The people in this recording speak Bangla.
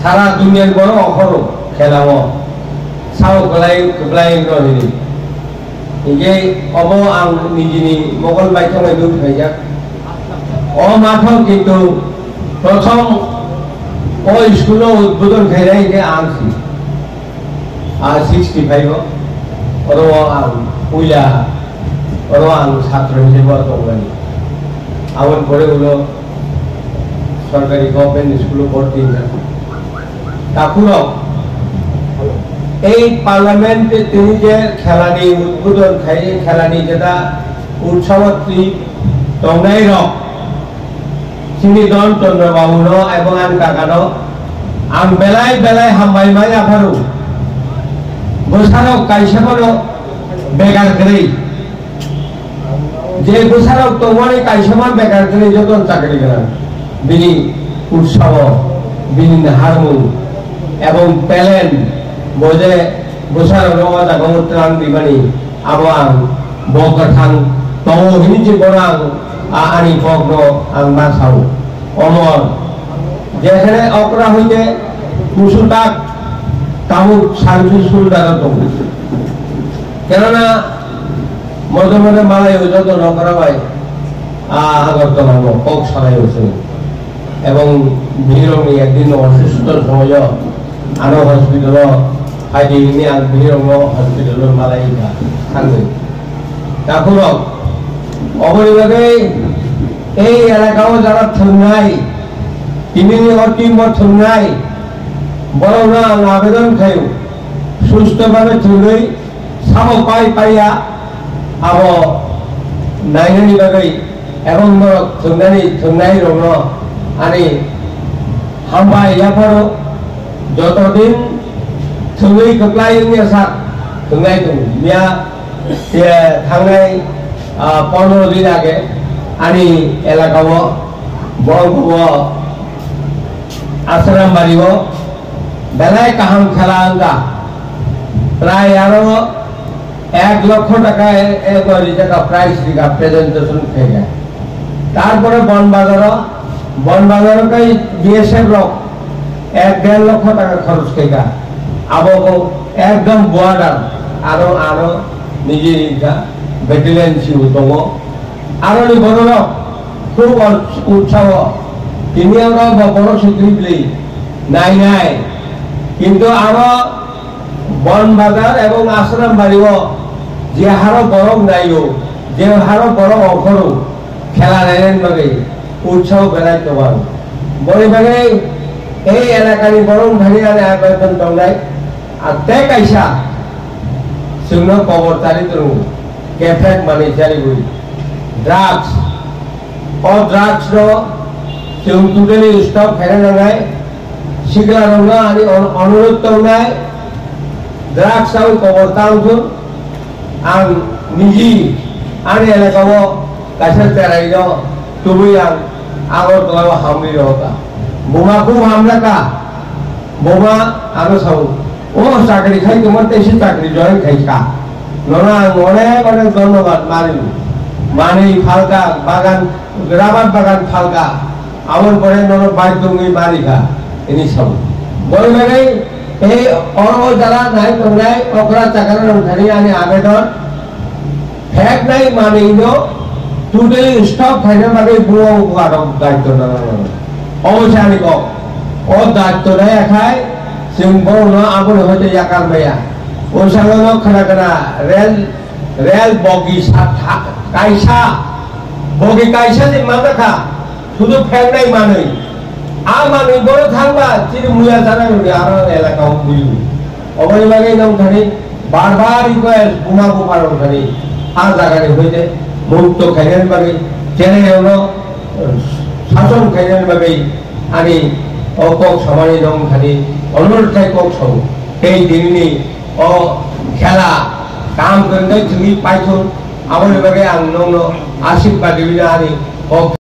সারা দুনিয়ার বড় অখরো খেলাও সাও কলাই রহিনি ইগে অব আং নিজেনি মগল বাইথমাই দুধ হইজাক ও মাঠ কিন্তু প্রথম ও স্কুল উদ্বোধন খাইলাই যে আনছি আর 65 ওর আং পয়লা ওর আং ছাত্র হিসেবে তংলানি আমার পরে হলো সরকারি গভর্নমেন্ট স্কুলে ভর্তি তারপর এই পার্লামেন্টে তিনি যে খেলানি উদ্বোধন খাই খেলানি যেটা উৎসবত্রী তংনাই রক চিনিদন চন্দ্রবাবু এবং আন কাকানো আং বেলায় বেলায় হামবাই মাই আফারু গোসারক কাইসামনো বেগার করে যে গোসারক তোমার কাইসামান বেগার করে যত চাকরি করেন বিনি উৎসব বিনি হারমোন এবং প্যালেন বজে গোসারক রওয়াজা গমত্রাং বিমানি আবাং বকথাং তও হিনিজি বরাং আনি পগ্ন আং মাসাও অমর যেখানে অকরা হইতে কুসুটাক কামুক সার্ভিস সুলদার তো কেননা মধ্যে মধ্যে মালাই যত নকরা হয় আগরতলা কক সারাই হয়েছে এবং ভিড়মি একদিন অসুস্থ সময় আরো হসপিটাল ফাইদিনি আর ভিড়ম হসপিটাল মালাই থাকবে তারপর অবরিভাবে এই এলাকাও যারা থুনাই তিনি টিম থুনাই বড় না আবেদন খাই সুস্থভাবে থুলই সাম পাইয়া আব নাইনানি বাগৈ এবং থুনাই রং আনি হামবাই ইয়াফারো যতদিন থুই কক্লাই আশা থুনাই দं মিয়া থাंनाय 15 दिन आगे आनी एलाकाव बरंपुर आश्रम बाड़ीव बेलाय काहाम खेला आंगा प्राय आरो 1 लाख टाका एक प्राइज दिगा प्रेजेंटेशन खेगा तारपरे बन बाजार कई बीएसएफ रक 1.5 लाख टाका खरच खेगा अब एकदम बॉर्डर आरो आरो निजे इनका ব্যাটালিয়ন ছিল দङ আরো নি বড় খুব উৎসাহ তিনি আমরা বড় সুগ্রীবলি নাই কিন্তু আরো বন বাজার এবং আশ্রম বাড়িও যে হারো বরং নাইও যে হারো বড় অখরো খেলা নাইন বাগে উৎসাহ বেলাই তোমার বড় বাগে এই এলাকার বরং ধারি আনে আবেদন দংলাই আর তে কাইসা সুনো কবর তারিত कैफेट माने जारी हुई ड्रग्स और ड्रग्स रो जों टोटली स्टॉप खाने लगाए शिकला रंगा आणि अनुरोध तंगाय ड्रग्स आव कबरताव जो आं निजी आणि एलाकाव काशर तेराइनो तुबुयां आगरतलाव हामली होता बोमा खूब हामला का बोमा आरो साव ओ चाकरी खाई तुम्हार तेसी चाकरी जॉइन खाई का नोना अनेक अनेक धन्यवाद मानी फालका बागान राबार बागान फालका आवर परे नोनो बाइक दुंगी मारिका इनी सब बल लगे ए और जरा नाय तंगाय ओकरा चाकर रंधारी आनी आवेदन फेक नाय मानी नो टोटली स्टॉप खाइने मागे बुओ गाडो दायित्व ना अवश्यानि को ओ दायित्व नाय खाय सिंबो न आबो होते याकार भैया ओसागनो खनागना रेल बगी साथा काइसा बगी काइसा जे मानखा শুধু ফেক নাই মানই আ মানই বড় থাকবা চির মুয়া জানা রে আর এলাকাও বুঝি অবই লাগে নাম ধরে বারবার রিকোয়েস্ট বুমা বুমার ধরে আর জায়গায় হইতে মুক্ত খাইনের বাগে জেনে হলো শাসন খাইনের বাগে আমি অকক সমানি দম খালি অনুরোধ খাই কক সব এই দিননি ओ खेला काम करने चुनी पाइथो आवर बगे आं नोंनो आशीर्वाद दिबिना आनी